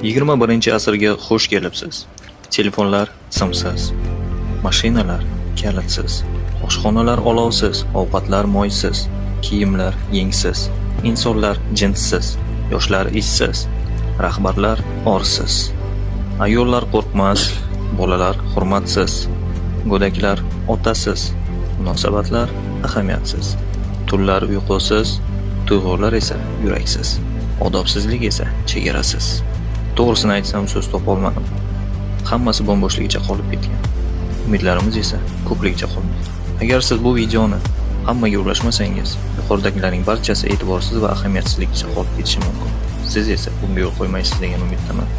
21-asrga xush kelibsiz. Telefonlar simsiz, mashinalar kalitsiz, oshxonalar olovsiz, ovqatlar moysiz, kiyimlar yengsiz, insonlar jinsiz, yoshlar ishsiz, rahbarlar orsiz, ayollar qo'rqmas, bolalar hurmatsiz, go'daklar otasiz, munosabatlar ahamiyatsiz, tunlar uyqusiz, tuyg'ular esa yuraksiz, odobsizlik esa chegarasiz. To'g'risini aytsam so'z topolmadim. Hammasi bo'm-bo'shligicha qolib ketgan. Umidlarimiz esa ko'pligicha qolmoqda. Agar siz bu videoni hammaga ulashmasangiz, yuqoridagilarning barchasi e'tiborsiz va ahamiyatsizlikcha qolib ketishi mumkin. Siz esa bunga yo'l qo'ymaysiz degan umiddaman.